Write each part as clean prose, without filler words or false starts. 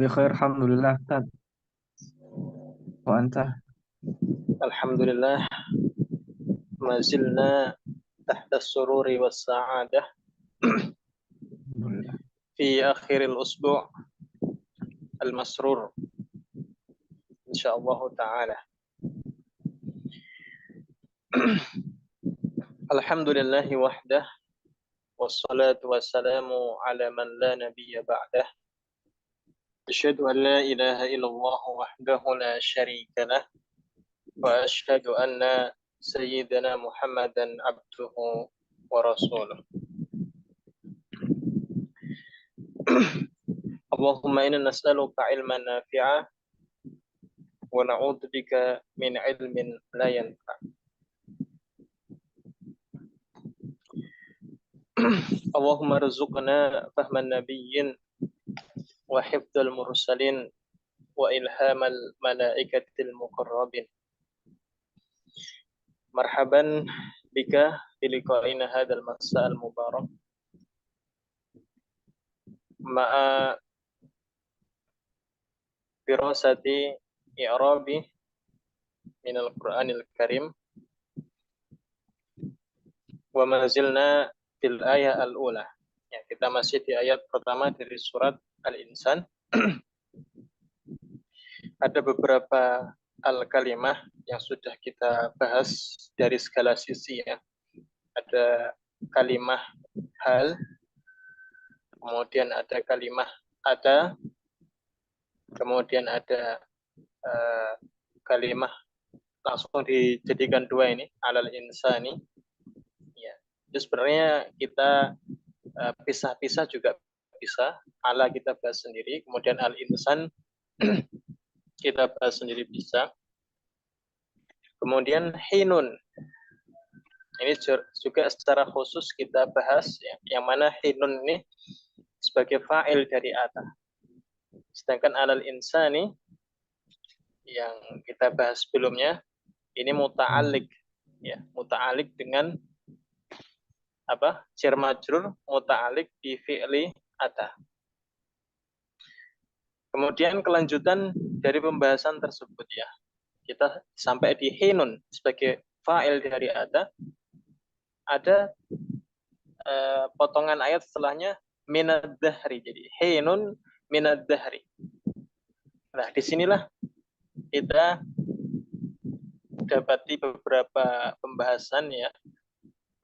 بخير الحمد لله أستاذ. وأنت؟ Alhamdulillah, ما زلنا تحت السرور والسعادة الحمد لله. في آخر الأسبوع المسرور إن شاء الله تعالى. الحمد لله وحده والصلاة والسلام على من لا نبي بعده. أشهد أن لا إله إلا الله وحده لا شريك له وأشهد أن سيدنا محمدا عبده ورسوله. اللهم إنا نسألك علما نافعا ونعوذ بك من علم لا ينفع. اللهم ارزقنا فهم النبيين وحفظ المرسلين وإلهام الملائكة المقربين. مرحبا بك في لقائنا هذا المساء المبارك مع دراسة إعراب من القرآن الكريم، وما زلنا في الآية الأولى. Ya, kita masih di ayat pertama dari surat Al-Insan. Ada beberapa al-kalimah yang sudah kita bahas dari segala sisi ya. Ada kalimah hal, kemudian ada kalimah ada, kemudian ada kalimah langsung dijadikan dua ini, alal insani. Ya. Itu sebenarnya kita pisah-pisah juga bisa. Ala kita bahas sendiri, kemudian al-insan kita bahas sendiri bisa. Kemudian hinun. Ini juga secara khusus kita bahas ya, yang mana hinun ini sebagai fa'il dari ata. Sedangkan alal insani yang kita bahas sebelumnya ini muta'alik ya, muta'alik dengan apa? Jar majrur muta'alik bi fi'li ata. Kemudian kelanjutan dari pembahasan tersebut ya. Kita sampai di hinun sebagai fa'il dari ata. Ada potongan ayat setelahnya minad dahri. Jadi hinun minad dahri. Nah, disinilah kita dapati beberapa pembahasan ya.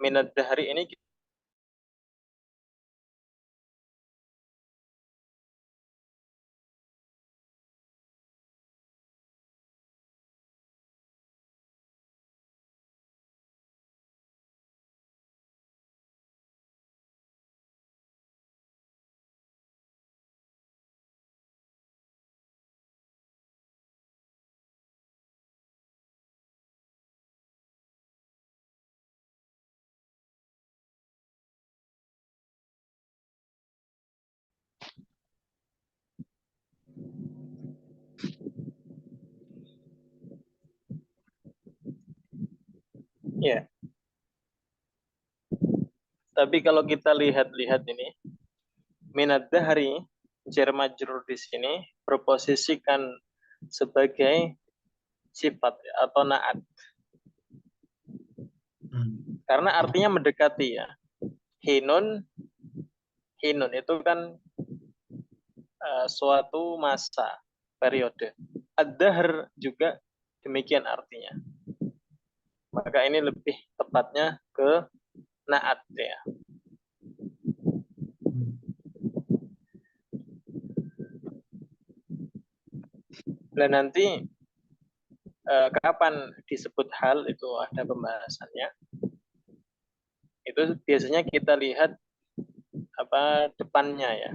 Minad dahri ini ya. Tapi kalau kita lihat-lihat ini minad dahri jar majrur di sini berposisikan sebagai sifat atau naat. Karena artinya mendekati ya. Hinun itu kan suatu masa, periode. Ad-dahr juga demikian artinya. Maka ini lebih tepatnya ke naat ya. Dan nanti kapan disebut hal itu ada pembahasannya. Itu biasanya kita lihat apa depannya ya.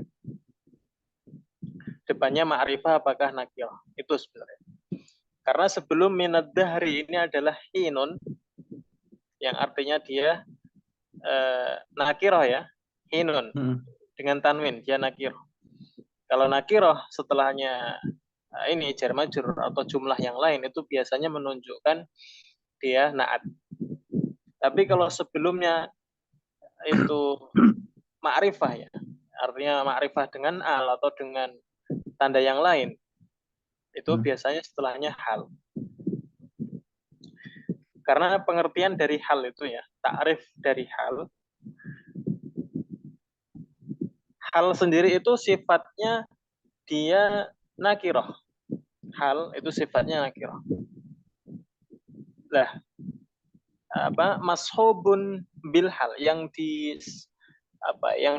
Depannya ma'rifah apakah nakirah. Itu sebenarnya. Karena sebelum minad dahri ini adalah hinun yang artinya dia nakirah ya. Hinun dengan tanwin dia nakirah. Kalau nakirah setelahnya ini jar majrur atau jumlah yang lain itu biasanya menunjukkan dia naat. Tapi kalau sebelumnya itu ma'rifah ya, artinya ma'rifah dengan al atau dengan tanda yang lain. Itu Hmm. biasanya setelahnya hal. Karena pengertian dari hal itu ya, takrif dari hal sendiri itu sifatnya dia nakiroh. Hal itu sifatnya nakiroh. Lah, mashubun bil hal yang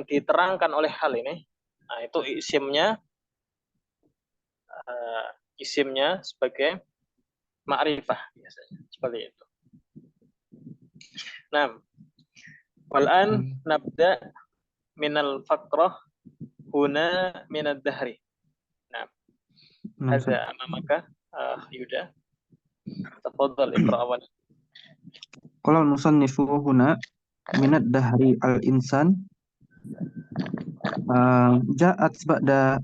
diterangkan oleh hal ini, nah itu isimnya sebagai ma'rifah biasanya seperti itu. Nah, wal'an Hmm. nabda minal fakrah huna minad dahri. Nah, Nah, Ustaz. hadza amamaka Yuda. Tafadhal iqra awal. Qala al-musannifu huna minad dahri al-insan ja'at ba'da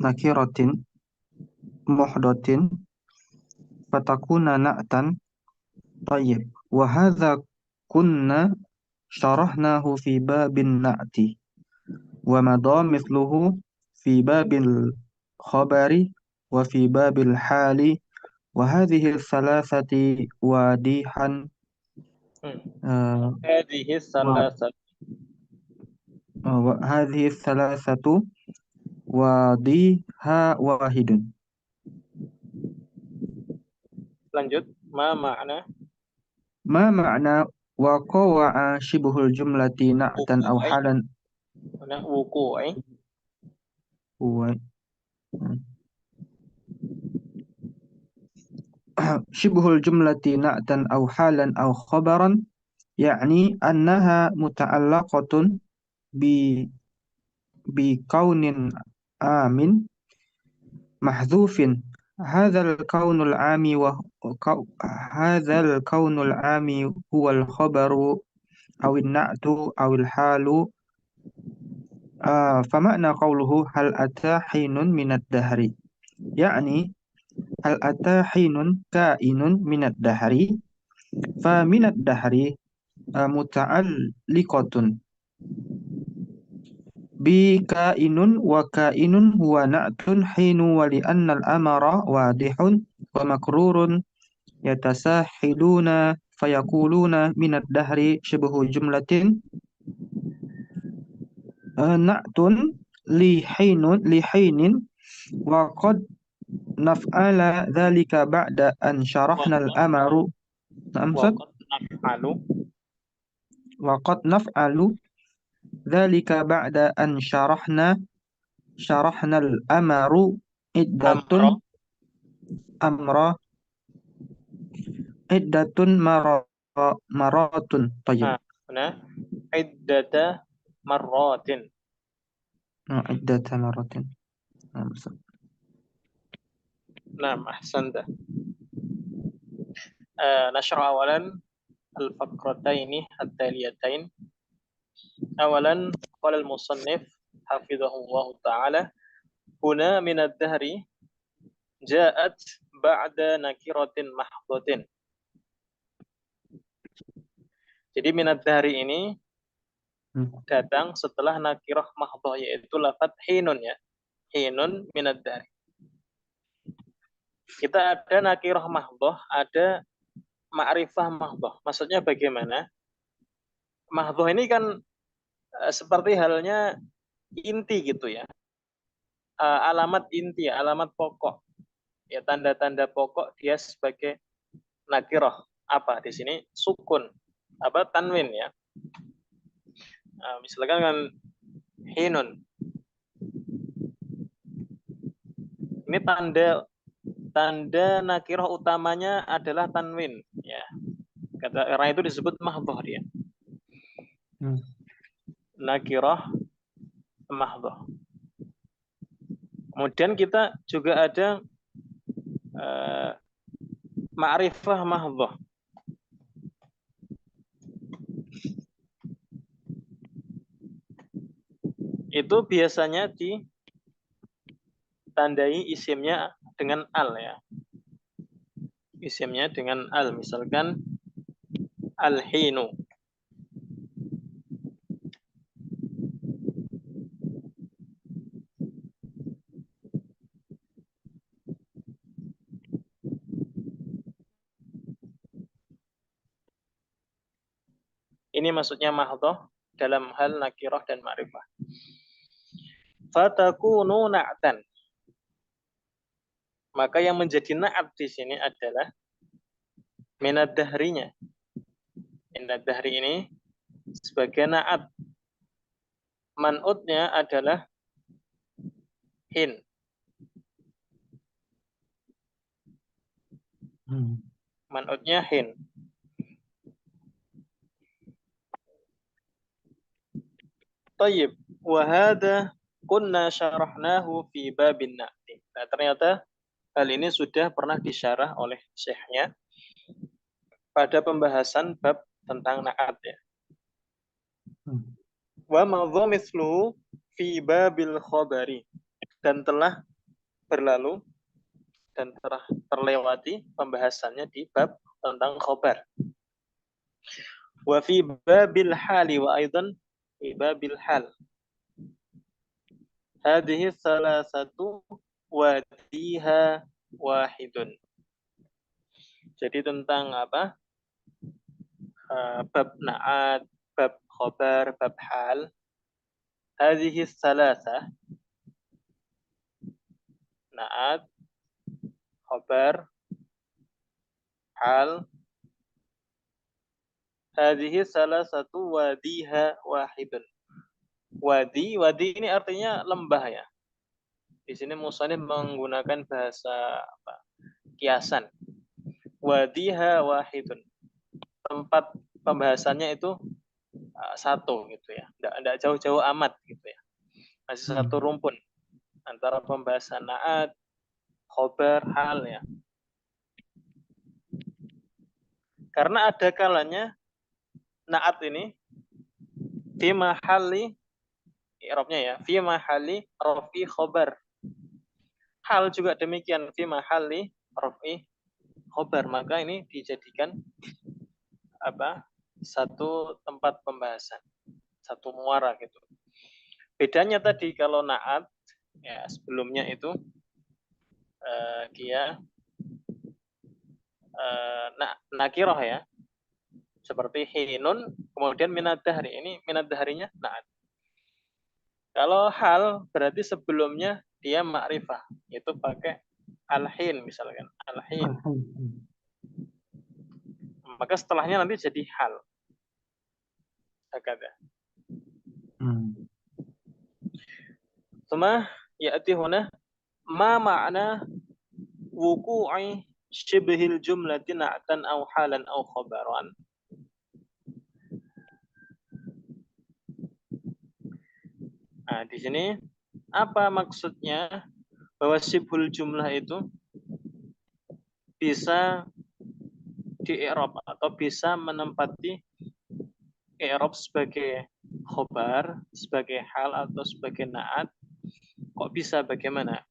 nakiratin muhdatin fatakuna na'tan tayyib wa hadha kunna syarahnahu fi babin na'ti wa madha mithluhu fi babil khabari wa fi babil hali wa hadhihi thalathati wadihan Hadhihi wa salasat. hadhihi thalathatu wadiha wahidun. Lanjut. Ma makna Ma ma'na waqa'a shibhul jumlati na'tan aw wuku'i? halan Mana wuku'i? huwa shibhul jumlati na'tan aw halan aw khabaran يعني أنها متعلقة ب بكون آمن محذوف هذا الكون العام هذا الكون العام هو الخبر أو النعت أو الحال فمعنى قوله هل أتى حين من الدهر يعني هل أتى حين كائن من الدهر فمن الدهر متعلقة بكائن وكائن هو نعت حين ولأن الأمر واضح ومكرور يتساهلون فيقولون من الدهر شبه جملة نعت لحين وقد نفعل ذلك بعد أن شرحنا Waqad الأمر نعم waqad naf'alu. وقد نفعل ذلك بعد أن شرحنا الأمر عدة Amra. أمر عدة مرات طيب Nah, iddata marratin. عدة مرات نعم. Nah, ahsanta. Nashrah awalan al-faqrataini at-taliyatain. Awalan qala al-musannif hafizahullah ta'ala huna min ad-dahri ja'at ba'da nakiratin mahdhatin. Jadi min ad-dahri ini datang setelah nakirah mahdhah, yaitu lafaz hinun ya. Hinun min ad-dahri. Kita ada nakirah mahdhah, ada ma'rifah mahdhah. Maksudnya bagaimana? Mahdhah ini kan seperti halnya inti gitu ya. Alamat inti, alamat pokok. Ya, tanda-tanda pokok dia sebagai nakirah. Apa di sini? Sukun. Tanwin ya. Misalkan kan hinun. Ini tanda nakirah utamanya adalah tanwin ya. Karena itu disebut mahdhah dia. Nakirah mahdhah. Kemudian kita juga ada ma'rifah mahdhah. Itu biasanya ditandai isimnya dengan al ya. Isimnya dengan al, misalkan al-hinu. Ini maksudnya mahdhah dalam hal nakirah dan ma'rifah. Fatakunu na'tan. Maka yang menjadi na'at di sini adalah minad dahrinya. Minad dahri ini sebagai na'at. Man'utnya adalah hin. Man'utnya hin. Tayyib. Wahada kunna syarahnahu fi babin na'ti. Nah, ternyata hal ini sudah pernah disyarah oleh syekhnya pada pembahasan bab tentang na'at ya. Wa madha mithluhu fi babil khabari. Dan telah berlalu dan telah terlewati pembahasannya di bab tentang khabar. Wa fi babil hali wa aidan fi babil hal. Hadhihi salasatu wadiha wahidun. Jadi tentang apa? Bab na'at, bab khabar, bab hal. Hadhihi salasa, na'at, khabar, hal. Hadhihi salasatu wadiha wahidun. Wadi ini artinya lembah ya. Di sini musannif menggunakan bahasa apa? Kiasan. Wadiha wahidun. Tempat pembahasannya itu satu gitu ya. Enggak jauh-jauh amat gitu ya. Masih satu rumpun antara pembahasan na'at, khobar, hal ya. Karena ada kalanya na'at ini fi mahalli i'rabnya ya, fi mahalli rafi khobar. Hal juga demikian, fi mahalli rafi khobar. Maka ini dijadikan apa? Satu tempat pembahasan, satu muara gitu. Bedanya tadi kalau na'at ya sebelumnya itu dia nakirah ya. Seperti hinun, kemudian minad dahri. Ini minad dahrinya na'at. Kalau hal berarti sebelumnya dia ma'rifah. Itu pakai al-hin misalkan. Al-hin. Maka setelahnya nanti jadi hal. Hakada. Suma ya'ti huna ma ma'na wuku'i syibhil jumlati na'tan aw halan aw khabaran. Nah, di sini apa maksudnya bahwa syibhul jumlah itu bisa di-i'rab atau bisa menempati i'rab sebagai khobar, sebagai hal atau sebagai na'at. Kok bisa, bagaimana?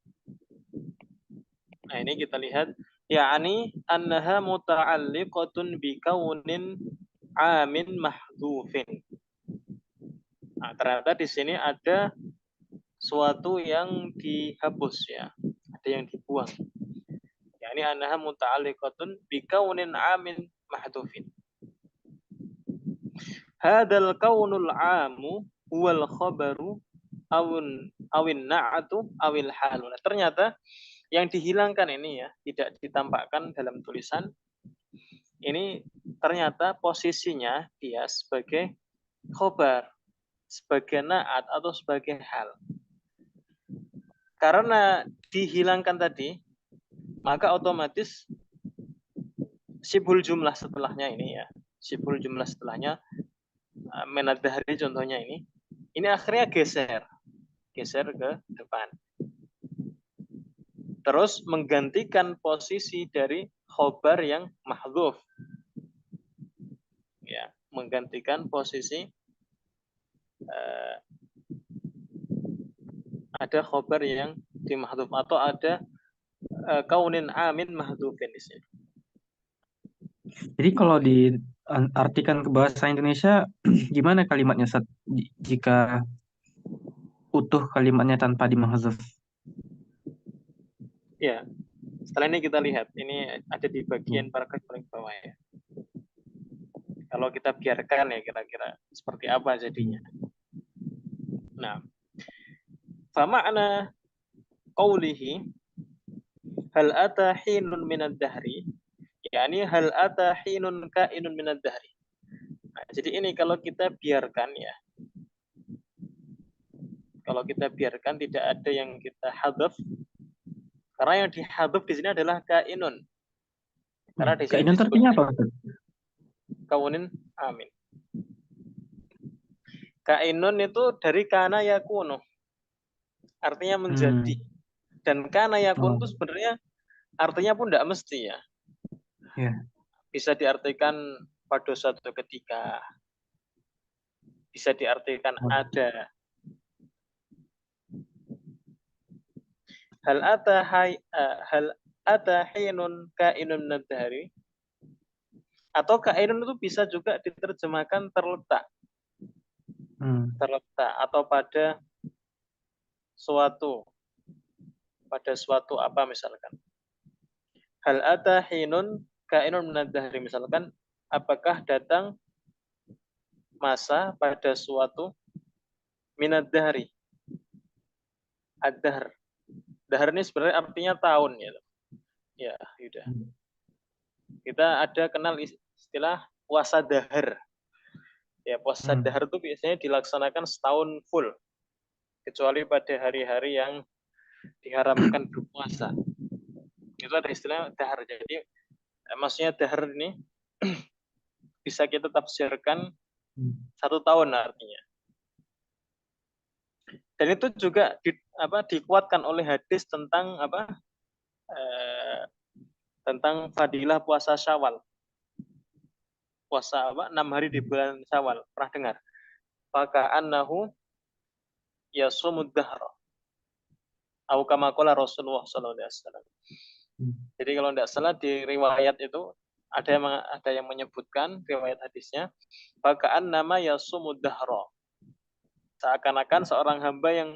Nah, ini kita lihat ya'ni annaha muta'alliqatun bi kaunin amin mahdhufin. Nah, ternyata di sini ada suatu yang dihapus ya, ada yang dibuang. Ya'ni annaha muta'alliqatun bi kaunin amin mahdhufin. Hadzal kaunul amu huwal khabaru awin na'atu awil halu. Nah, ternyata yang dihilangkan ini ya, tidak ditampakkan dalam tulisan. Ini ternyata posisinya dia sebagai khobar, sebagai na'at atau sebagai hal. Karena dihilangkan tadi, maka otomatis sibul jumlah setelahnya ini ya, sibul jumlah setelahnya minad dahri contohnya ini akhirnya geser ke depan. Terus menggantikan posisi dari khobar yang mahdhuf. Ya, menggantikan posisi ada khobar yang dimahdhuf atau ada kaunin amin mahdhufin di sini. Jadi kalau diartikan ke bahasa Indonesia, gimana kalimatnya jika utuh kalimatnya tanpa dimahdzuf? Ya, setelah ini kita lihat. Ini ada di bagian paragraf paling bawah ya. Kalau kita biarkan ya kira-kira seperti apa jadinya. Nah, fama'na qawlihi hal ata hinun minad dahri, yakni hal ata hinun kainun minad dahri. Nah, jadi ini kalau kita biarkan ya, kalau kita biarkan tidak ada yang kita hadaf, karena yang dihadaf di sini adalah kainun. Karena di sini Kainan itu artinya apa, disebutkan Ustaz? kaunin, amin. Kainun itu dari kana yakunu, artinya menjadi. Dan kana yakun Oh, itu sebenarnya artinya pun tidak mesti ya. ya. Bisa diartikan pada suatu ketika, bisa diartikan Oh. ada. Hal ata hinun kainun nadhari, atau kainun itu bisa juga diterjemahkan terletak, terletak atau suatu pada suatu apa misalkan. Hal ata hinun kainun nadhari, misalkan apakah datang masa pada suatu minad dahri. Ad-dahr. Dahr ini sebenarnya artinya tahun ya. Ya, sudah. Kita ada kenal istilah puasa dahar. Ya, puasa dahar itu biasanya dilaksanakan setahun full. Kecuali pada hari-hari yang diharamkan berpuasa. Itu ada istilah dahar. Jadi, maksudnya dahar ini bisa kita tafsirkan 1 tahun artinya. Dan itu juga dikuatkan oleh hadis tentang tentang fadilah puasa Syawal. Puasa 6 hari di bulan Syawal. Pernah dengar? Faka'annahu yasumud dahra. Au kama qala Rasulullah sallallahu alaihi wasallam. Jadi kalau tidak salah di riwayat itu ada yang menyebutkan riwayat hadisnya faka'annama yasumud dahra. Seakan-akan seorang hamba yang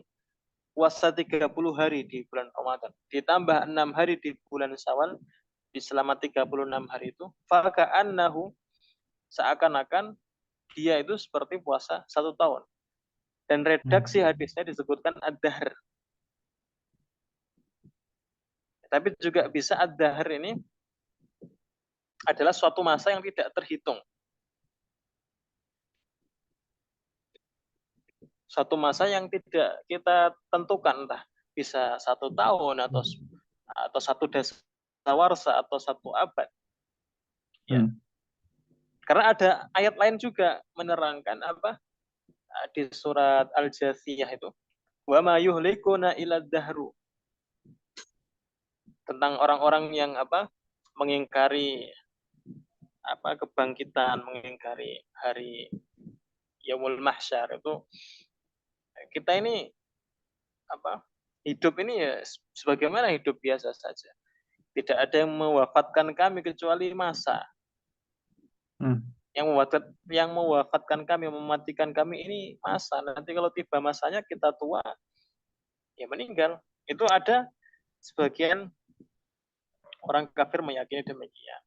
puasa 30 hari di bulan Ramadan ditambah 6 hari di bulan Syawal, di selama 36 hari itu, faka'annahu, seakan-akan dia itu seperti puasa 1 tahun. Dan redaksi hadisnya disebutkan ad-dahr. Tapi juga bisa ad-dahr ini adalah suatu masa yang tidak terhitung. Suatu masa yang tidak kita tentukan, entah bisa 1 tahun atau 1 dasawarsa atau 1 abad. Ya. Karena ada ayat lain juga menerangkan di surat Al-Jathiyah itu, wa ma yuhlikuna illa dahru, tentang orang-orang yang mengingkari kebangkitan, mengingkari hari Yaumul Mahsyar. Itu kita ini hidup ini ya sebagaimana hidup biasa saja. Tidak ada yang mewafatkan kami kecuali masa. Yang mewafatkan kami, mematikan kami ini masa. Nanti kalau tiba masanya kita tua, ya meninggal. Itu ada sebagian orang kafir meyakini demikian.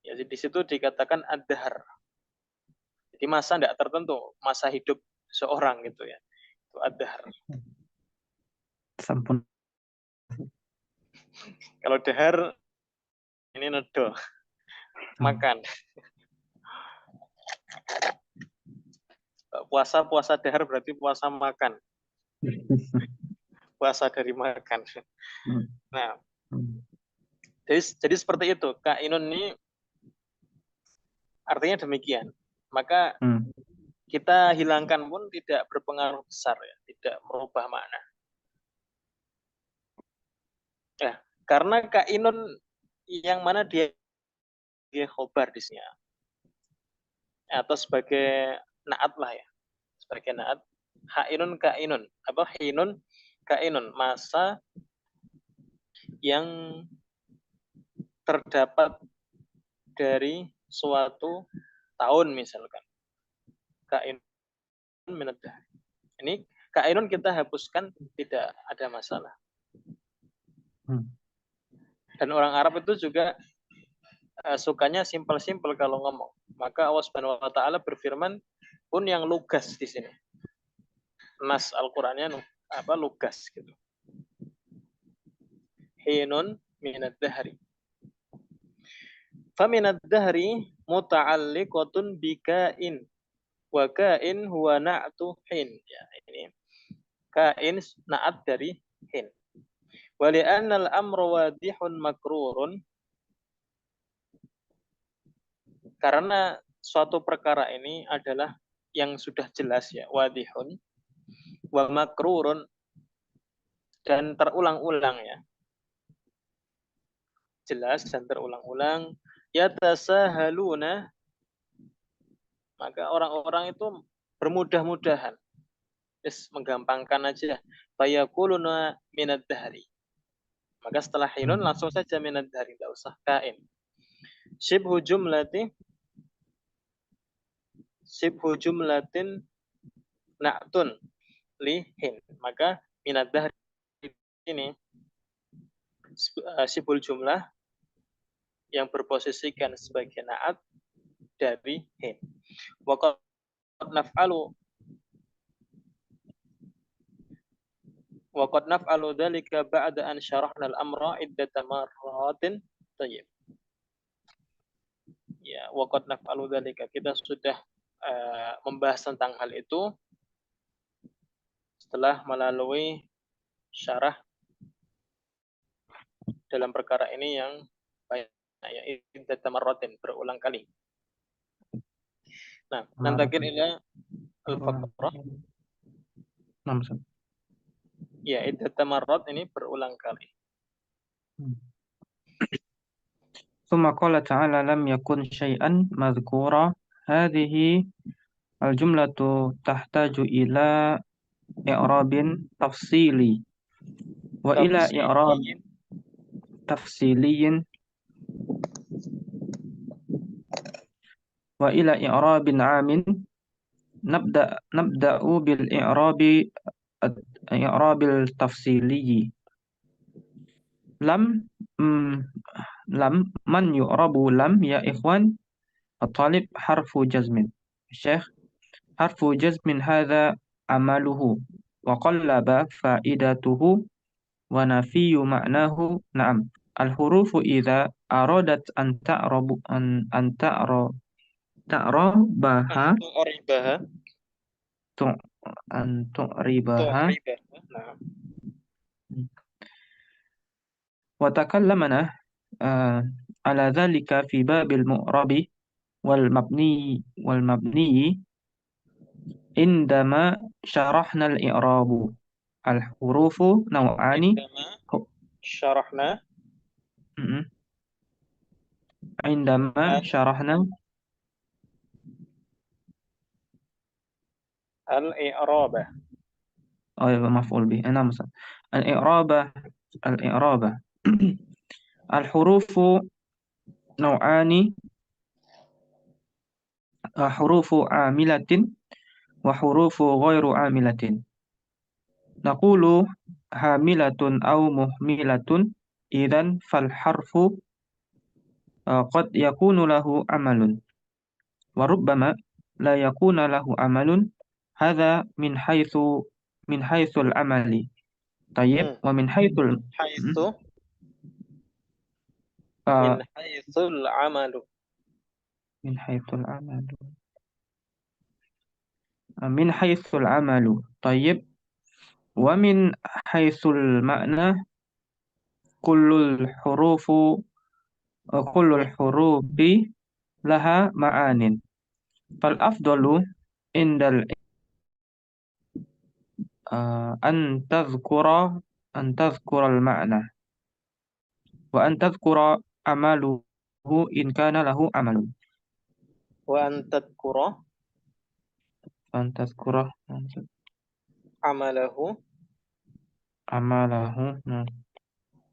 Ya, di situ dikatakan ad-dahr. Jadi masa tidak tertentu, masa hidup seorang gitu ya. Itu ad-dahr. Sampun. Kalau dahar ini nedo, makan. Puasa dahar berarti puasa makan. Puasa dari makan. Nah, jadi seperti itu. Kainun ini artinya demikian. Maka kita hilangkan pun tidak berpengaruh besar ya, tidak merubah makna. Ya, karena kainun yang mana dia khobar di sini, atau sebagai naat lah ya, sebagai naat. Hainun kainun, hinun kainun, masa yang terdapat dari suatu tahun misalkan. Kainun minad dahr. Ini kainun kita hapuskan, tidak ada masalah. Dan orang Arab itu juga sukanya simpel-simpel kalau ngomong. Maka Allah Subhanahu wa taala berfirman pun yang lugas di sini. Nas Al-Qur'annya lugas gitu. Hinun minad dahri. Fa minad dahri muta'alliqatun bikain. Wa kain huwa na'tu hin. Ya, ini kain na'at dari hin. Wa li'anna al-amru wadihun makrurun. Karena suatu perkara ini adalah yang sudah jelas ya, wadihun wa makrurun, dan terulang-ulang ya. Jelas dan terulang-ulang. Yatasahaluna, maka orang-orang itu bermudah-mudahan. Menggampangkan aja. Fayakuluna minad dahri. Maka setelah hinun langsung saja minad dahri, enggak usah kain. Shibhu jumlatin na'tun lihin. Maka minad dahri ini sibul jumlah yang berposisikan sebagai na'at dari hin. Wa qad naf'alu dzalika ba'da an syarahna al-amra iddata marratin. Thayyib. Ya, wa qad naf'alu dzalika, kita sudah membahas tentang hal itu setelah melalui syarah dalam perkara ini yang banyak, ya, iddata marratin, berulang kali. Nah, nantakil ila al-faqrah. Ya, iddata marrat ini berulang kali. ثم قال تعالى لم يكن شيئا مذكورا هذه الجملة تحتاج إلى إعراب تفصيلي وإلى إعراب تفصيلي وإلى إعراب عام. نبدأ بالإعراب التفصيلي. لم من يعرب لم يا إخوان الطالب حرف جزم. الشيخ حرف جزم هذا عمله وقلب فائدته ونفي معناه. نعم، الحروف إذا أرادت أن تعربها وتكلمنا على ذلك في باب المعرب والمبني عندما شرحنا الإعراب. الحروف نوعان. عندما شرحنا الإعراب. مفعول به. أنا مثلا الإعراب الحروف نوعان: حروف عاملة وحروف غير عاملة. نقول حاملة أو مهملة، إذن فالحرف قد يكون له عمل وربما لا يكون له عمل. هذا من حيث العمل. طيب، ومن حيث العمل. من حيث العمل. طيب، ومن حيث المعنى كل الحروف لها معان، فالأفضل عند أن تذكر المعنى وأن تذكر عمله إن كان له عمل. وأن تذكر عمله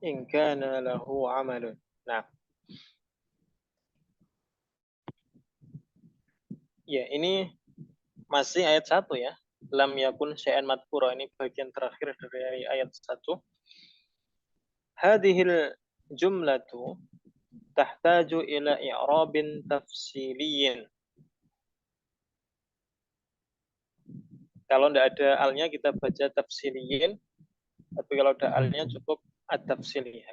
إن كان له عمل. Nah, ya, ini masih ayat 1 ya. Lam yakun syai'an madhkura, ini bagian terakhir dari ayat 1. Hadhil jumlatu, tahtaju ila i'rabin tafsiliyin. Kalau tidak ada alnya kita baca tafsiliyin, tapi kalau ada alnya cukup at-tafsili.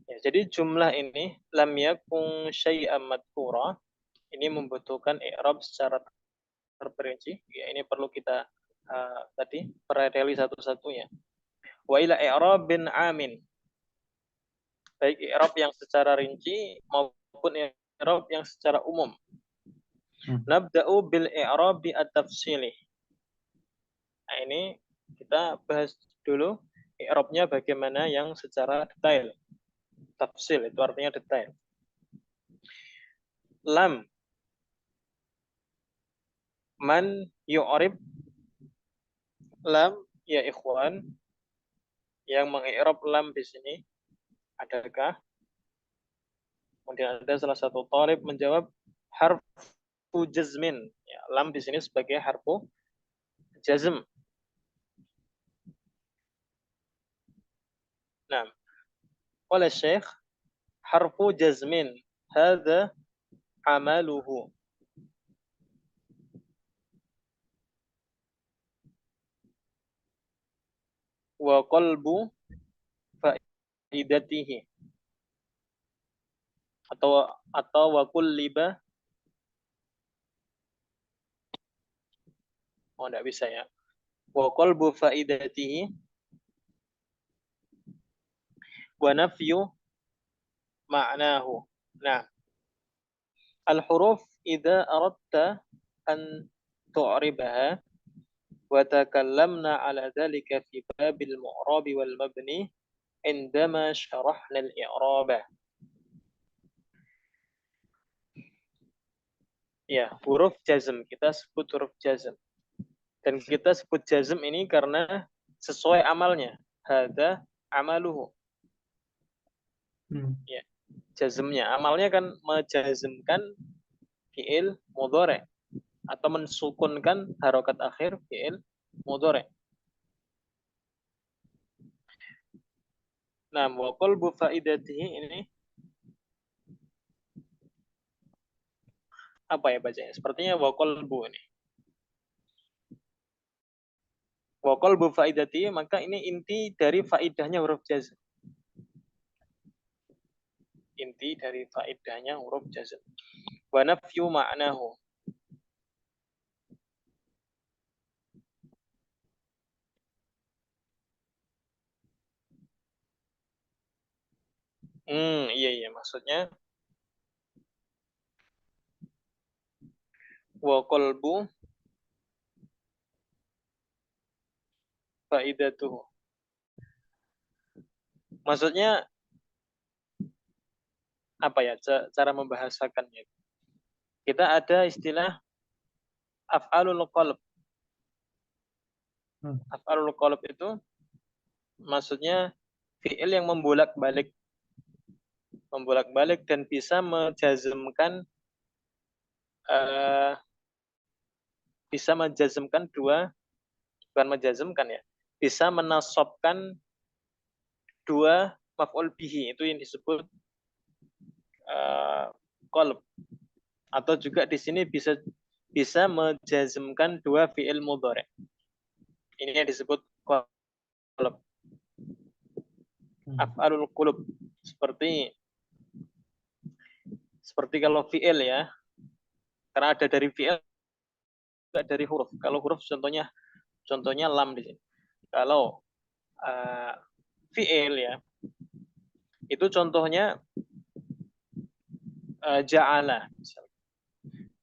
Ya, jadi jumlah ini lam yakun syai'an madhkura, ini membutuhkan i'rab secara terperinci. Ya, ini perlu kita tadi perhatikan satu-satunya. Wa ila i'rabin amin, baik i'rab yang secara rinci maupun i'rab yang secara umum. Nabda'u bil i'rabi at-tafsili. Nah, ini kita bahas dulu i'rabnya bagaimana yang secara detail. Tafsil itu artinya detail. Lam man yu'rib, lam ya ikhwan, yang mengi'rab lam di sini adakah? Kemudian ada salah satu thalib menjawab harfu jazmin. Ya, lam di sini sebagai harfu jazm. Nah, oleh Syekh harfu jazmin hadza amaluhu. Wa qalbu faidatihi, atau wa kulliba, oh enggak bisa ya. Wa qalbu faidatihi wa nafyu ma'nahu. Nah, al-huruf idza aradta an tu'ribaha wa takallamna ala dhalika fi babil mu'rab wal mabni indama syarahna al-i'raba. Ya, huruf jazm, kita sebut huruf jazm. Dan kita sebut jazm ini karena sesuai amalnya. Hadza amaluhu. Ya, jazmnya. Amalnya kan menjazmkan fi'il mudhari atau mensukunkan harokat akhir fi'il mudhari. Nah, wa qalbu faidatihi ini apa ya bacanya? Sepertinya wa qalbu ini. Wa qalbu faidatihi, maka ini inti dari faidahnya huruf jazm. Inti dari faidahnya huruf jazm. Wa nafyu ma'nahu. Iya, maksudnya wa qalbu faidatuhu. Maksudnya apa ya cara membahasakannya? Kita ada istilah af'alul qalb. Af'alul qalb itu maksudnya fi'il yang membolak-balik dan bisa menjazmkan bukan menjazmkan ya, bisa menasabkan dua maf'ul bihi, itu yang disebut qalb. Atau juga di sini bisa menjazmkan dua fi'il mudhari. Ini yang disebut qalb. Af'alul qulub, seperti kalau fi'il ya, karena ada dari fi'il, juga dari huruf. Kalau huruf contohnya lam di sini. Kalau fi'il ya, itu contohnya ja'ala.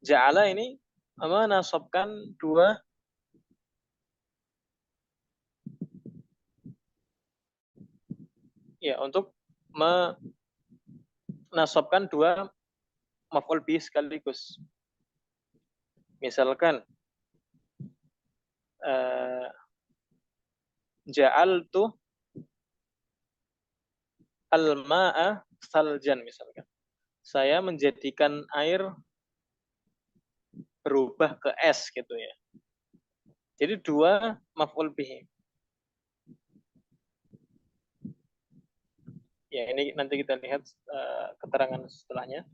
Ja'ala ini menasabkan dua ya, untuk menasabkan dua maf'ul bih sekaligus. Misalkan ja'altu al-ma'a saljan, misalkan. Saya menjadikan air berubah ke es gitu ya. Jadi dua maf'ul bih. Ya, ini nanti kita lihat keterangan setelahnya.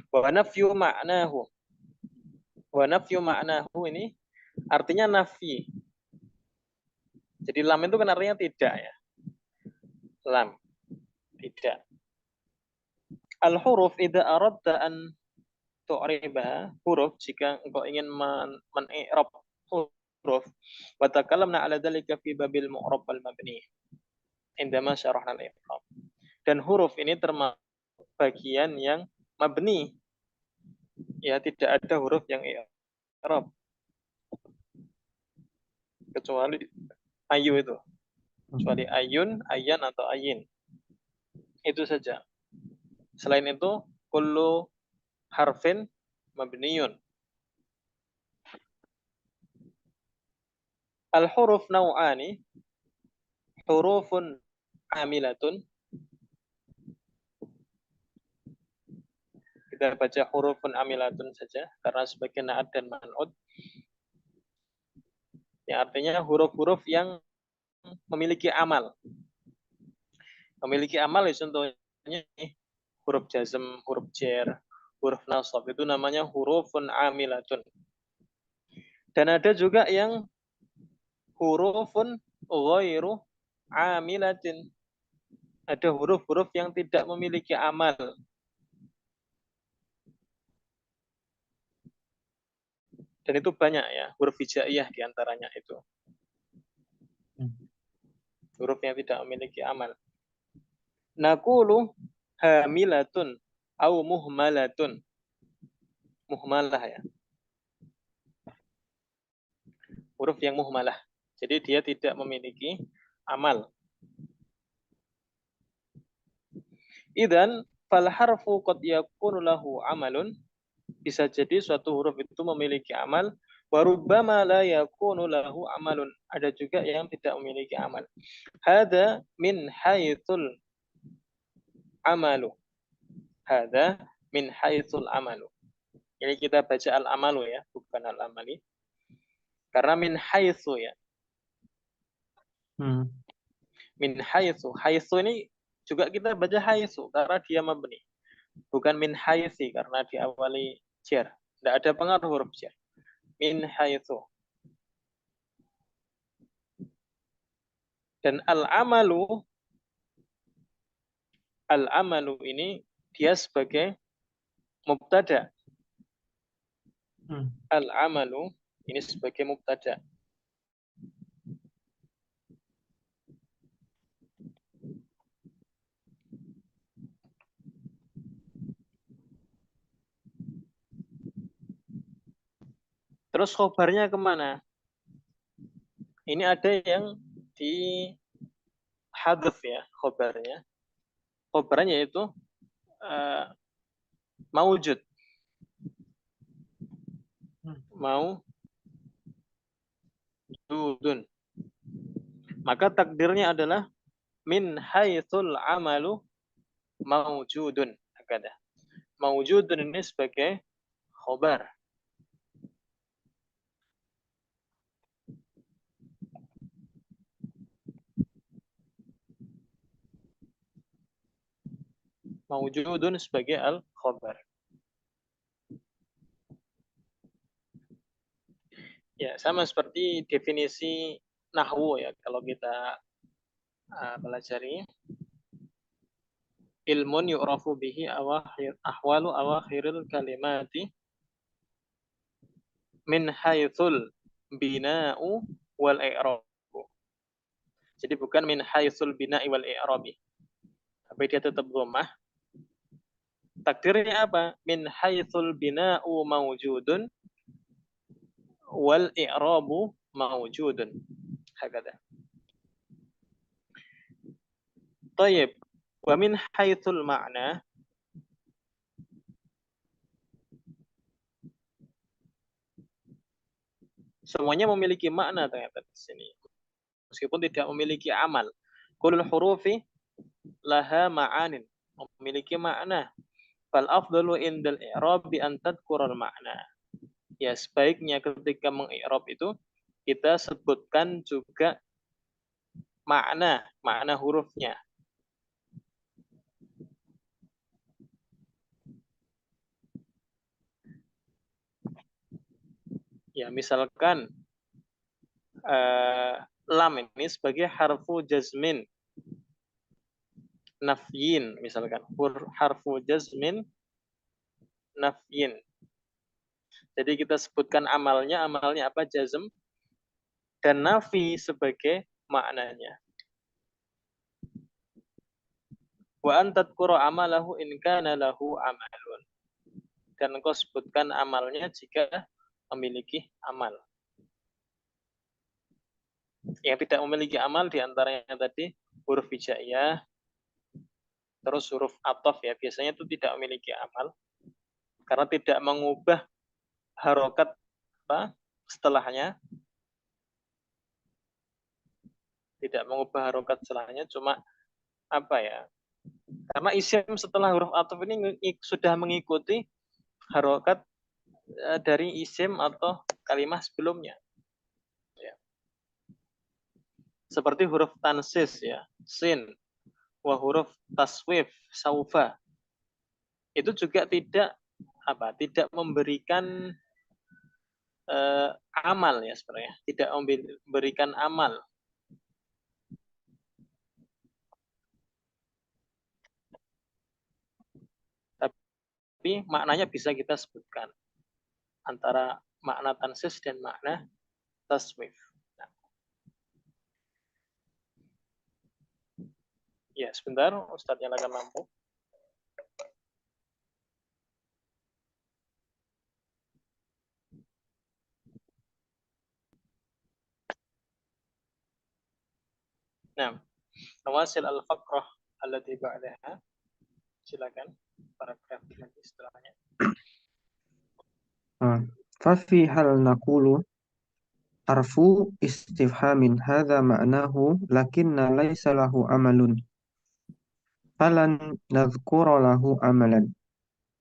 Wa nafyu ma'nahu. Wa nafyu ma'nahu ini artinya nafi. Jadi lam itu kan artinya tidak ya. Lam, tidak. Al-huruf idza aradta an tu'ribaha, huruf jika engkau ingin men-i'rab huruf, wa takallamna 'ala dzalika fi babil mu'rab wal mabni. Indama syarahna al-i'rab. Dan huruf ini termasuk bagian yang mabni. Ya, tidak ada huruf yang i'rab kecuali ayu itu. Kecuali ayun, ayan atau ayin. Itu saja. Selain itu, kullu harfin mabniyun. Al-huruf naw'ani, hurufun amilatun. Kita baca hurufun amilatun saja, karena sebagai na'at dan man'ud. Yang artinya huruf-huruf yang memiliki amal. Memiliki amal ya contohnya huruf jazm, huruf jar, huruf nasab. Itu namanya hurufun amilatun. Dan ada juga yang hurufun ghairu amilatin. Ada huruf-huruf yang tidak memiliki amal. Dan itu banyak ya, huruf hijaiyah diantaranya itu. Huruf yang tidak memiliki amal. Naqulu hamilatun au muhmalatun. Muhmalah ya. Huruf yang muhmalah. Jadi dia tidak memiliki amal. Idzan fal harfu qad yakunu lahu amalun. Bisa jadi suatu huruf itu memiliki amal, wa rubbama la yakunu lahu amalun. Ada juga yang tidak memiliki amal. Hada min haitsul amalu. Hada min haitsul amalu. Ini kita baca al-amalu ya, bukan al-amali. Karena min haitsu ya. Min haitsu. Haitsu ini juga kita baca haitsu karena dia mabni. Bukan min haitsi karena diawali jar. Tidak ada pengaruh huruf jar. Min haitsu. Dan al-amalu ini dia sebagai mubtada. Al-amalu ini sebagai mubtada. Terus khobarnya kemana? Ini ada yang di hadaf ya khobarnya. Khobarnya itu maujud. Maujudun. Maka takdirnya adalah min haitsul amalu maujudun. Maujudun ini sebagai khobar. Maujudun sebagai al-khobar. Ya, sama seperti definisi nahwu ya. Kalau kita pelajari ilmun yu'rafu bihi ahwalu awakhiril kalimati min haitsul bina'u wal i'rab. Jadi bukan min haitsul bina'i wal i'rabi. Tapi dia tetap dhammah. Takdirnya apa? Min haitsul bina'u mawjudun wal i'rabu mawjudun. Hakada. Tayyib. Wa min haitsul ma'na. Semuanya memiliki makna ternyata di sini. Meskipun tidak memiliki amal. Kulul hurufi laha ma'anin. Memiliki makna. Fal afdalu indal i'rabi an tadhkural makna. Ya, sebaiknya ketika mengi'rab itu kita sebutkan juga makna hurufnya. Ya, misalkan lam ini sebagai harfu jazmin nafyin, misalkan harfu jazmin nafyin. Jadi kita sebutkan amalnya apa? Jazm. Dan nafi sebagai maknanya. Wa antadkura amalahu in kana lahu amalun. Dan engkau sebutkan amalnya jika memiliki amal. Yang tidak memiliki amal diantaranya tadi huruf hijaiyah, terus huruf ataf ya, biasanya itu tidak memiliki amal karena tidak mengubah harokat setelahnya, cuma apa ya? Karena isim setelah huruf ataf ini sudah mengikuti harokat dari isim atau kalimat sebelumnya. Ya. Seperti huruf tansis ya, sin, wa huruf taswif, saufa. Itu juga tidak memberikan amal ya sebenarnya, tidak memberikan amal. Tapi maknanya bisa kita sebutkan antara makna tansis dan makna taswif. Nah. Ya, sebentar, Ustadz nyalakan lampu. Nah, nawasil al-faqrah allati ba'daha. Silakan paragraf lagi setelahnya. ففي هل نقول حرف استفهام هذا معناه لكن ليس له عمل فلن نذكر له عملا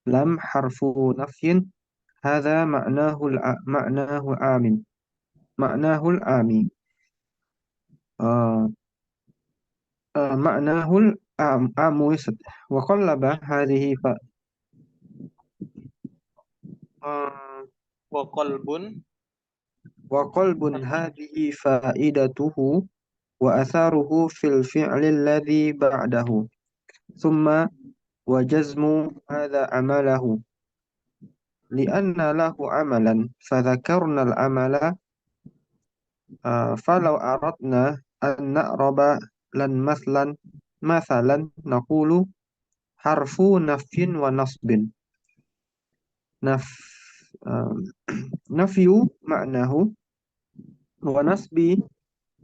لم حرف نفي هذا معناه الآمي معناه الآم وقلب هذه وقلب هذه فائدته وأثاره في الفعل الذي بعده ثم وجزم هذا عمله لأن له عملا فذكرنا العمل فلو أردنا أن نعرب لن مثلا نقول حرف نفي ونصب نفي معناه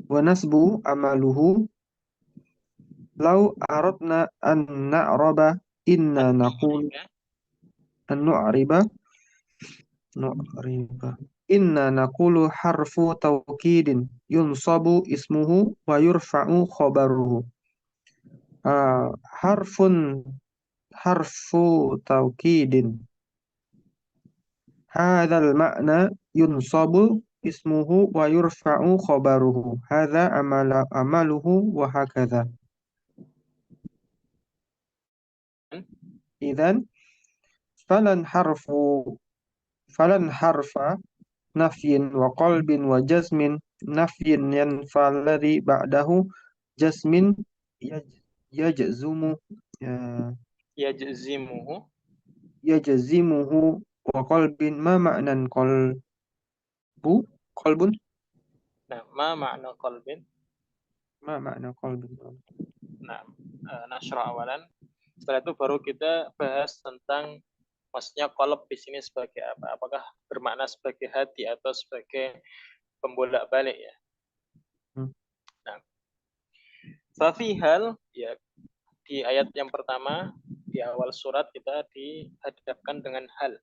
ونسب عمله لو أردنا أن نعرب إنا نقول أن نعرب إنا نقول حرف توكيد ينصب اسمه ويرفع خبره حرف توكيد هذا المعنى ينصب اسمه ويرفع خبره هذا عمله وهكذا إذن فلن حرف نفي وقلب وجزم نفي ينفى الذي بعده جزم يجزمه وقلب ما معنى قلب Nah, ma makna qalbin? ما معنى قلب Nah, nasra awalan. Setelah itu baru kita bahas tentang maksudnya qalb di sini sebagai apa? Apakah bermakna sebagai hati atau sebagai pembolak-balik ya? Nah, fafihal ya, di ayat yang pertama di awal surat kita dihadapkan dengan hal.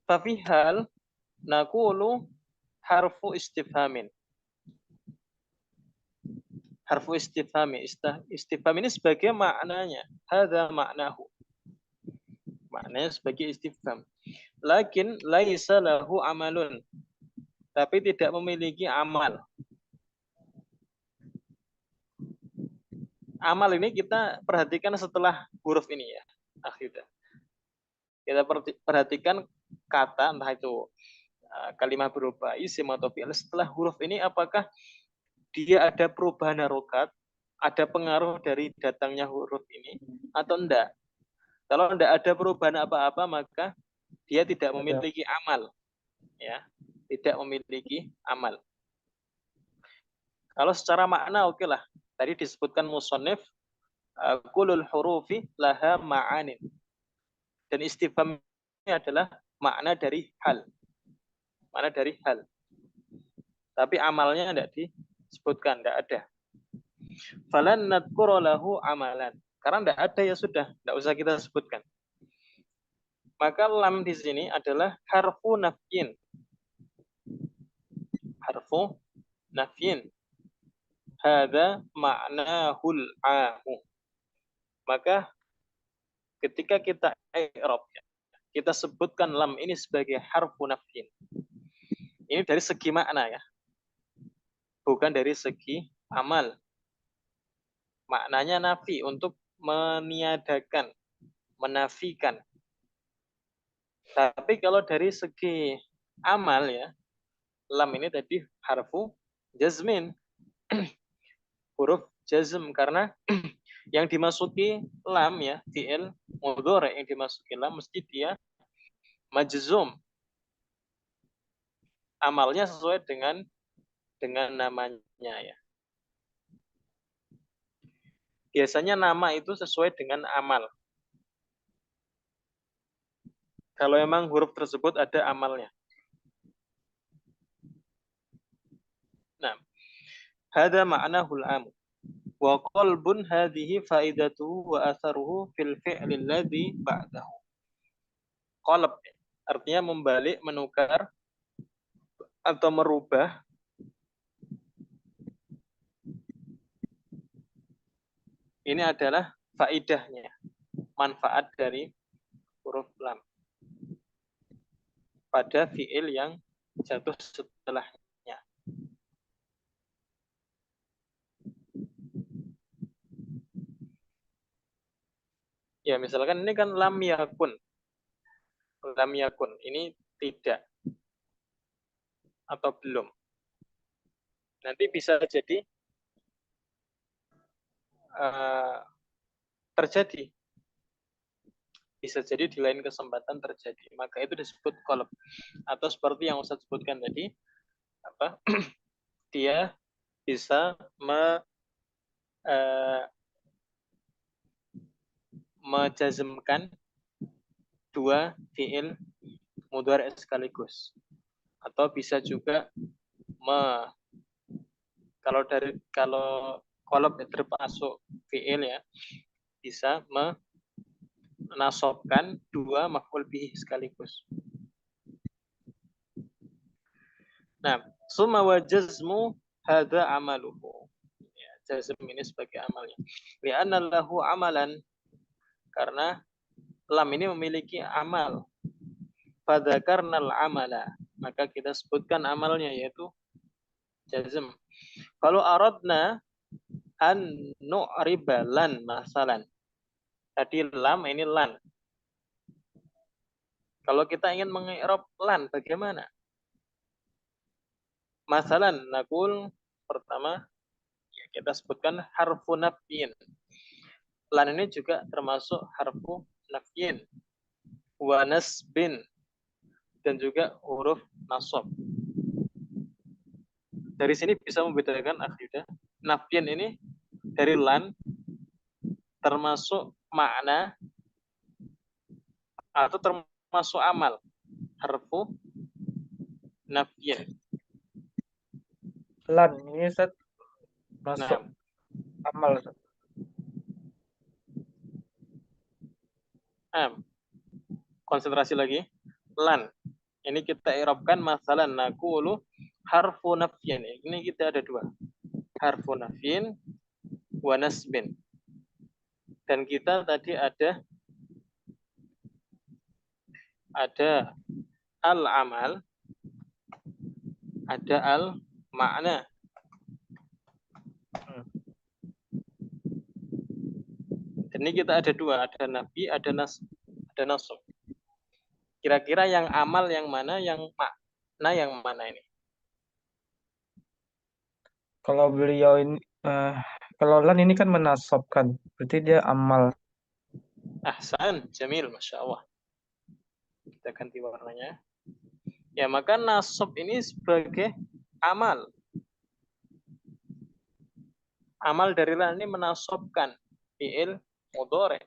Fafihal naqulu harfu istifhamin. Harfu istifhami. Istifham ini sebagai maknanya. Hadza maknahu. Maknanya sebagai istifham. Lakin laisa lahu amalun. Tapi tidak memiliki amal. Amal ini kita perhatikan setelah huruf ini ya. Akhirnya. Kita perhatikan kata, entah itu kalimat berupa isim atau fi'il setelah huruf ini, apakah dia ada perubahan harokat, ada pengaruh dari datangnya huruf ini atau enggak. Kalau enggak ada perubahan apa-apa, maka dia tidak memiliki amal, ya, tidak memiliki amal. Kalau secara makna oke lah. Tadi disebutkan musannif kulul hurufi laha ma'anin. Dan istifham ini adalah makna dari hal. Makna dari hal. Tapi amalnya tidak disebutkan, tidak ada. Falan nadkura lahu amalan. Karena tidak ada ya sudah, tidak usah kita sebutkan. Maka lam di sini adalah harfu nafyin. Harfu nafyin. Hada ma'nahul amu. Maka ketika kita i'rab, kita sebutkan lam ini sebagai harfu nafyin. Ini dari segi makna ya. Bukan dari segi amal. Maknanya nafi, untuk meniadakan, menafikan. Tapi kalau dari segi amal ya, lam ini tadi harfu jazmin. Huruf jazm, karena yang dimasuki lam ya, fi'il mudhari yang dimasuki lam mesti dia majzum. Amalnya sesuai dengan namanya ya. Biasanya nama itu sesuai dengan amal. Kalau memang huruf tersebut ada amalnya. Nah, hada ma'nahul amu. Wa qalbun hadhihi faidatuhu wa atharuhu fil fi'lil ladzi ba'dahu. Qalb artinya membalik, menukar atau merubah. Ini adalah faidahnya, manfaat dari huruf lam pada fi'il yang jatuh setelahnya. Ya, misalkan ini kan lam yakun. Lam yakun, ini tidak atau belum. Nanti bisa jadi terjadi. Bisa jadi di lain kesempatan terjadi. Maka itu disebut qalb. Atau seperti yang Ustaz sebutkan tadi, apa? Dia bisa menjazmkan dua fi'il mudhari' sekaligus. Atau bisa juga kalau qalb termasuk fi'il ya, bisa menasobkan dua maf'ul bihi sekaligus. Nah, summa wa jazmu hadza amaluhu. Ya, jazm ini sebagai amalnya. Li'anna lahu amalan, karena lam ini memiliki amal. Fadzakarnal amala, maka kita sebutkan amalnya yaitu jazm. Kalau aradna an nu'riba lan masalan. Tadi lam, ini lan. Kalau kita ingin mengi'rab lan, bagaimana? Masalan, nakul pertama kita sebutkan harfu nafyin. Lan ini juga termasuk harfu nafyin. Wa nasbin, dan juga huruf nasab. Dari sini bisa membedakan akidah. Nafyin ini dari lan termasuk makna atau termasuk amal. Harfu nafyin. Lan ini Ustaz masuk amal Ustaz. Konsentrasi lagi. Lan. Ini kita i'rabkan masalan naqulu harfu nafyin. Ini kita ada dua. Harfu nafyin wa nasbin. Dan kita tadi ada al-amal, ada al-makna. Dan ini kita ada dua, ada nafi, ada nasab. Kira-kira yang amal yang mana, yang Nah yang mana ini? Kalau beliau ini, kalau lan ini kan menasabkan, berarti dia amal. Ahsan, jamil, Masya Allah. Kita ganti warnanya. Ya, maka nasab ini sebagai amal. Amal dari lan ini menasabkan fi'il mudhari.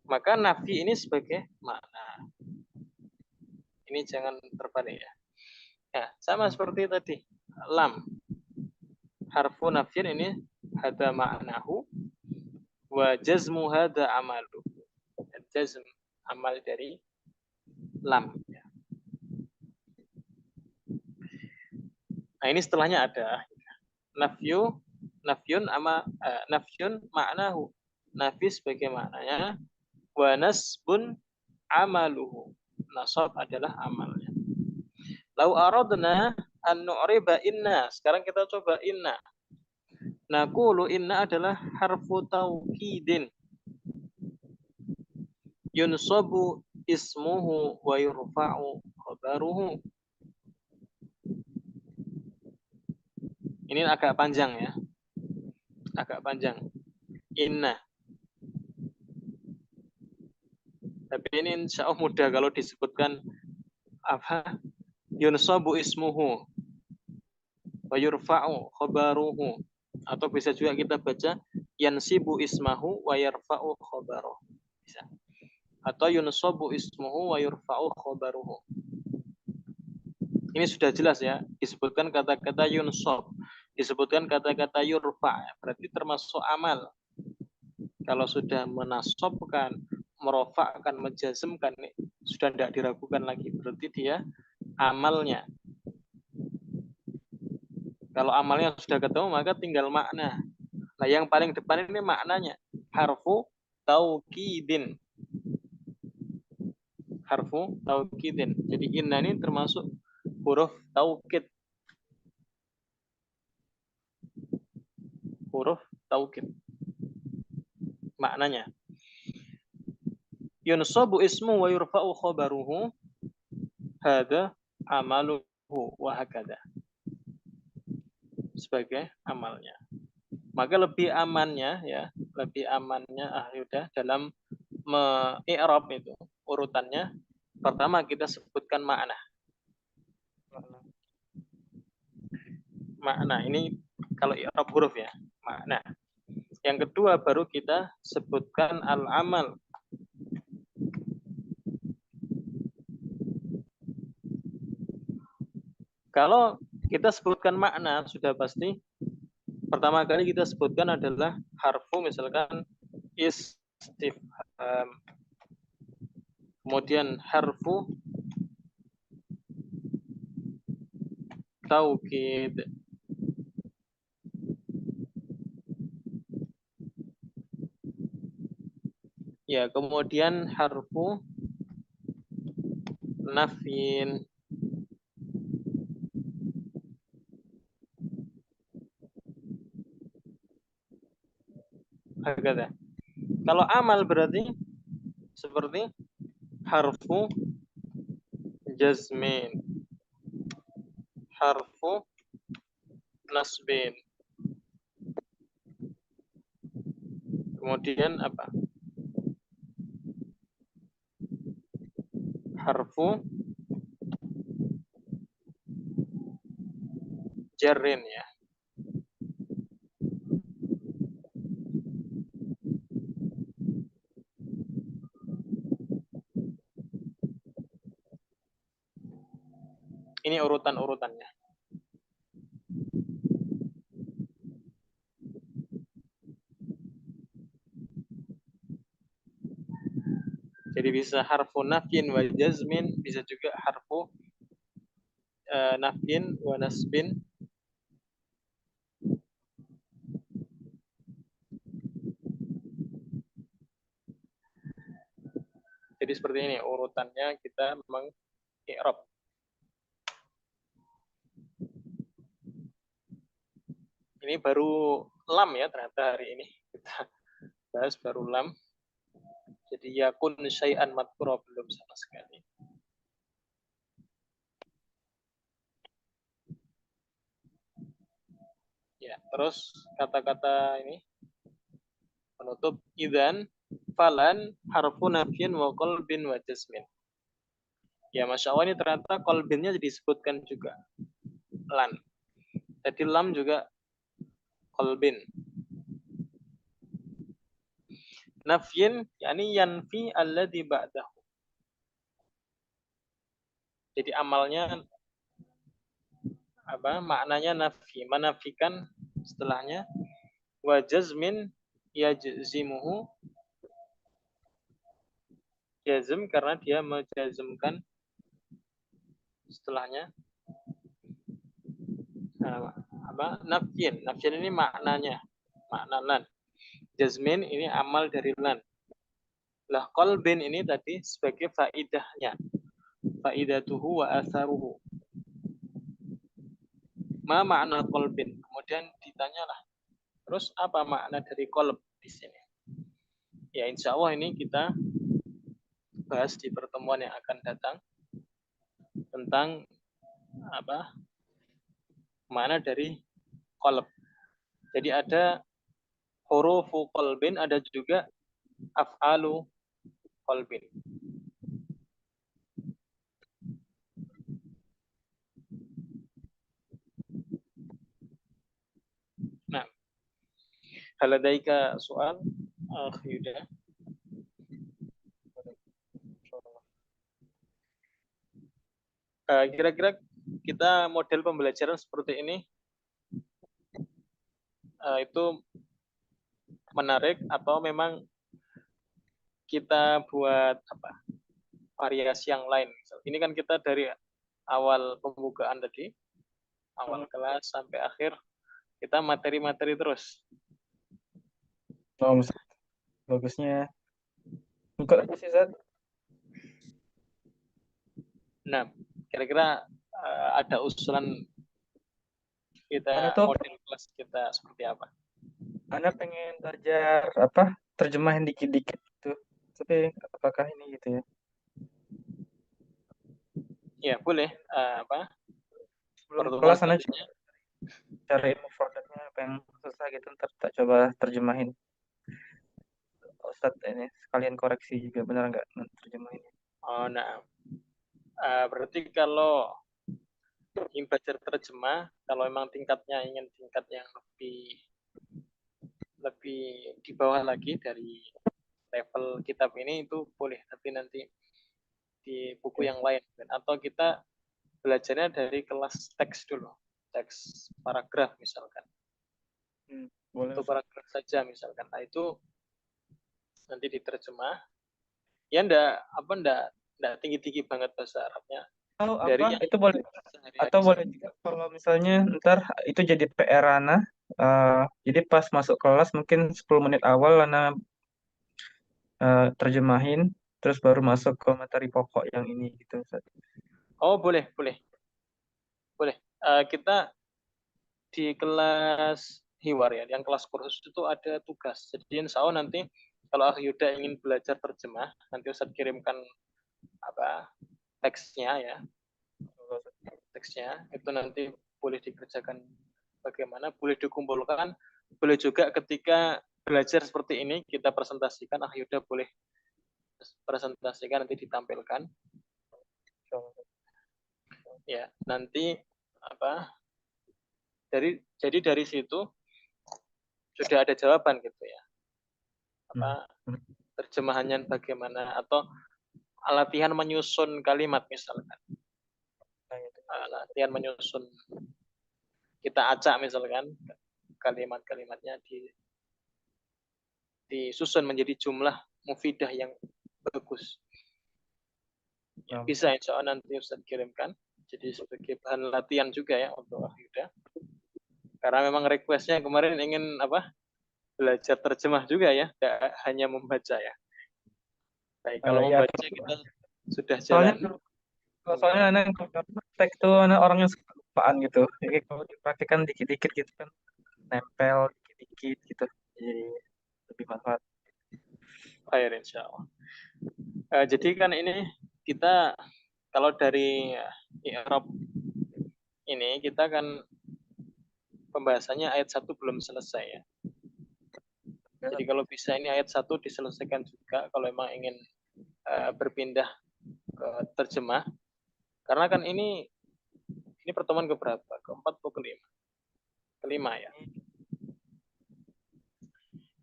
Maka nafi ini sebagai makna. Ini jangan terbalik ya. Ya, sama seperti tadi. Lam. Harfu nafyin ini hada ma'nahu wa jazmu hada amalu. Jazm amal dari lam. Nah, ini setelahnya ada nafyun nafyun maknahu. Nafi sebagai maknanya wa nasbun amaluhu. Nasab adalah amalnya. Lau aradna an nu'riba inna. Sekarang kita coba inna. Naqulu inna adalah harfu taukidin. Yunsabu ismuhu wa yurfa'u khabaruhu. Ini agak panjang ya. Agak panjang. Inna. Tapi ini insya Allah mudah kalau disebutkan apa? Yunsabu ismuhu wa yurfa'u khabaruhu. Atau bisa juga kita baca yansibu ismahu wa yarfa'u khabaruhu. Bisa. Atau yunsabu ismuhu wa yurfa'u khabaruhu. Ini sudah jelas ya, disebutkan kata-kata yunsab, disebutkan kata-kata yurfa, berarti termasuk amal. Kalau sudah menasabkan, merofakkan, menjazmkan, sudah tidak diragukan lagi, berarti dia amalnya. Kalau amalnya sudah ketemu, maka tinggal makna. Nah, yang paling depan ini maknanya, harfu taukidin. Harfu taukidin. Jadi inna ini termasuk huruf taukid. Huruf taukid. Maknanya. Yunsabu ismu wa yurfa'u khabaruhu. Hada amaluhu wa hakada. Sebagai amalnya. Maka lebih amannya ya, lebih amannya Yuda dalam me-i'rab itu urutannya. Pertama kita sebutkan makna. Makna ini kalau i'rab huruf ya, makna. Yang kedua baru kita sebutkan al-amal. Kalau kita sebutkan makna sudah pasti pertama kali kita sebutkan adalah harfu misalkan istifham. Kemudian harfu taukid. Ya, kemudian harfu nafin. Hakada. Kalau amal berarti seperti harfu jazmin, harfu nasbin. Kemudian apa? Harfu jarrin ya. Ini urutan-urutannya. Jadi bisa harfu nafin wa jazmin, bisa juga harfu nafin wa nasbin. Jadi seperti ini urutannya kita meng-i'rab. Ini baru lam ya ternyata hari ini. Kita bahas baru lam. Jadi yakun syai'an madhkura belum sama sekali. Ya, terus kata-kata ini penutup idzan, falan, harfu nafyin wa qalbin wa jazmin. Ya, Masya Allah, ini ternyata qalbinnya disebutkan juga. Lan. Jadi lam juga qalbin. Nafyin, yakni yanfi alladhi ba'dahu. Jadi amalnya apa? Maknanya nafi, menafikan setelahnya. Wa jazmin yajzimuhu, jazm karena dia menjazmkan setelahnya. Apa? Nafyin. Nafyin ini maknanya, makna lan. Jazmin ini amal dari lan. Lah qalbin ini tadi sebagai faidahnya. Faidatuhu wa atharuhu. Ma makna qalbin? Kemudian ditanyalah, terus apa makna dari qalb di sini? Ya, insya Allah ini kita bahas di pertemuan yang akan datang tentang apa makna dari qalb. Jadi ada hurufu qalbin, ada juga af'alu qalbin. Nah, hal ladaika soal Yuda. Kira-kira kita model pembelajaran seperti ini itu menarik atau memang kita buat apa variasi yang lain? Ini kan kita dari awal pembukaan tadi, awal kelas sampai akhir kita materi-materi terus. Oh, bagusnya ikut aja sih, Zat. Nah, kira-kira ada usulan Anak kita tuh, model kelas kita seperti apa? anak pengen belajar apa terjemahin dikit-dikit gitu. Tapi apakah ini gitu ya? Ya, boleh. Apa Sebelum pertemuan kelas anak selanjutnya? cari info produknya apa yang susah gitu, ntar tak coba terjemahin. Ustadz ini sekalian koreksi juga benar nggak terjemahin. Oh, nah, berarti kalau ingin belajar terjemah, kalau memang tingkatnya ingin tingkat yang lebih lebih di bawah lagi dari level kitab ini, itu boleh, tapi nanti di buku Ya. yang lain. Atau kita belajarnya dari kelas teks dulu, teks paragraf misalkan, Boleh atau Ustadz. paragraf saja misalkan. Nah, itu nanti diterjemah. Ya ndak tinggi-tinggi banget bahasa Arabnya, Atau dari apa? yang Itu boleh. Atau sehari-hari boleh saja. juga kalau misalnya ntar itu jadi PR Ana. Jadi pas masuk kelas mungkin 10 menit awal Ana terjemahin, terus baru masuk ke materi pokok yang ini gitu, Ustadz. Oh, boleh, boleh, boleh. Kita di kelas Hiwar ya, yang kelas kursus itu ada tugas. Jadi insya Allah nanti kalau Yuda ingin belajar terjemah, nanti Ustadz kirimkan apa teksnya ya, teksnya itu nanti boleh dikerjakan bagaimana, boleh dikumpulkan, boleh juga ketika belajar seperti ini kita presentasikan, Yuda boleh presentasikan nanti ditampilkan. Ya, nanti apa jadi dari situ sudah ada jawaban gitu ya. Hmm. Apa terjemahannya bagaimana, atau latihan menyusun kalimat misalkan. Latihan menyusun, kita acak misalkan kalimat-kalimatnya disusun menjadi jumlah mufidah yang bagus. Ya, bisa insya Allah nanti Ustaz kirimkan. Jadi sebagai bahan latihan juga ya untuk Yuda. Karena memang requestnya kemarin ingin apa belajar terjemah juga ya, tidak hanya membaca ya. Baik, kalau Ya, membaca kita sudah soalnya jalan. soalnya anak praktek tuh anak orangnya suka lupaan gitu. Jadi kalau dipraktikkan dikit-dikit gitu kan, nempel dikit-dikit gitu. Jadi lebih manfaat. Akhir insya Allah. Jadi kan ini kita kalau dari Arab ini kita kan pembahasannya ayat 1 belum selesai ya. Jadi kalau bisa ini ayat 1 diselesaikan juga kalau memang ingin berpindah ke terjemah. Karena kan ini pertemuan keberapa? Keempat atau kelima? Kelima ya.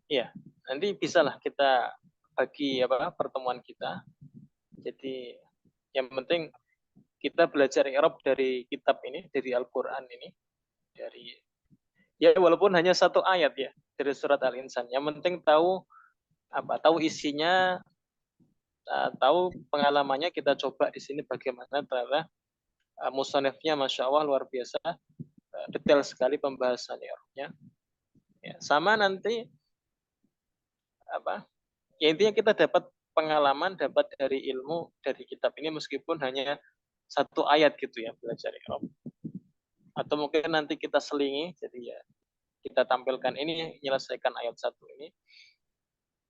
Iya, nanti bisalah kita bagi pertemuan kita. Jadi yang penting kita belajar i'rab dari kitab ini, dari Al-Qur'an ini, dari ya walaupun hanya satu ayat ya dari surat Al-Insan. Yang penting tahu tahu isinya, tahu pengalamannya, kita coba di sini bagaimana ternyata musonefnya Masya Allah luar biasa, detail sekali pembahasan i'rabnya. Ya, sama nanti ya intinya kita dapat pengalaman, dapat dari ilmu dari kitab ini meskipun hanya satu ayat gitu ya belajar i'rab. Atau mungkin nanti kita selingi, jadi ya kita tampilkan ini, menyelesaikan ayat 1 ini.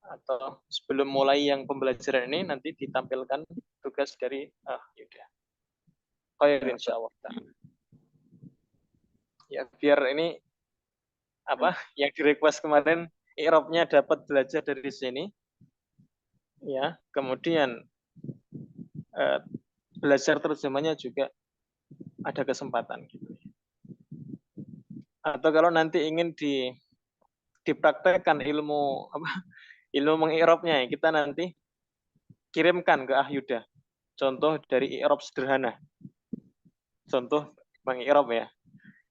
Atau sebelum mulai yang pembelajaran ini nanti ditampilkan tugas dari Yuda. Khair insyaallah. Ya biar ini yang di request kemarin i'rabnya dapat belajar dari sini. Ya, kemudian belajar terjemahnya juga ada kesempatan gitu. Atau kalau nanti ingin dipraktekkan ilmu ilmu mengi'rabnya, kita nanti kirimkan ke Yuda. Contoh dari i'rab sederhana. Contoh mengi'rab ya.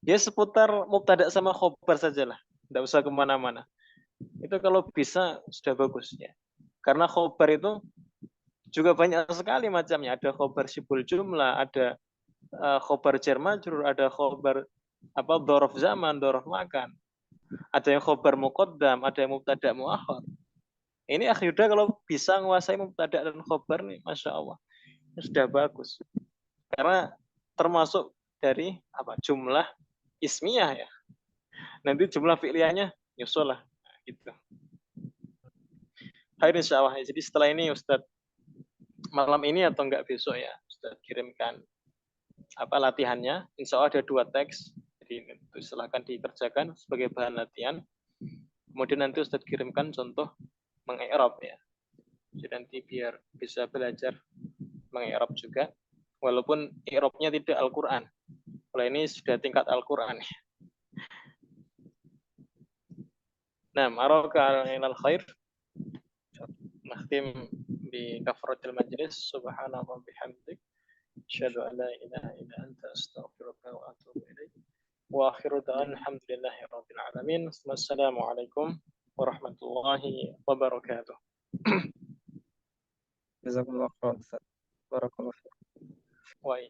Ya seputar mubtada sama khobar sajalah. Tidak usah kemana-mana. Itu kalau bisa sudah bagus ya. Karena khobar itu juga banyak sekali macamnya. Ada khobar sibul jumlah, ada khobar jar majrur, ada khobar dhorof zaman, dhorof makan. Ada yang khobar muqaddam, ada yang mubtada muakhar. Ini Yuda kalau bisa menguasai mubtada dan khobar nih, Masya Allah. Ini sudah bagus. Karena termasuk dari jumlah ismiyah ya. Nanti jumlah fi'liyahnya nyusul lah. Gitu. Hai insya Allah. Jadi setelah ini Ustadz malam ini atau enggak besok ya Ustadz kirimkan latihannya. Insya Allah ada 2 teks. Jadi itu silakan dikerjakan sebagai bahan latihan. Kemudian nanti Ustadz kirimkan contoh mengi'rab ya. Jadi nanti biar bisa belajar mengi'rab juga. Walaupun i'rabnya tidak Al-Quran. Kalau ini sudah tingkat Al-Quran. Nah, maraka ilal khair. Nakhtim bi kafaratil majlis. Subhanallah bihamdik. Asyhadu an la ilaha illa anta astaghfiruka wa atubu ilaik. Wa akhiru da'an alhamdulillahi rabbil alamin. Wassalamualaikum warahmatullahi wabarakatuh. Jazakumullah khairan. Barakallahu. Wa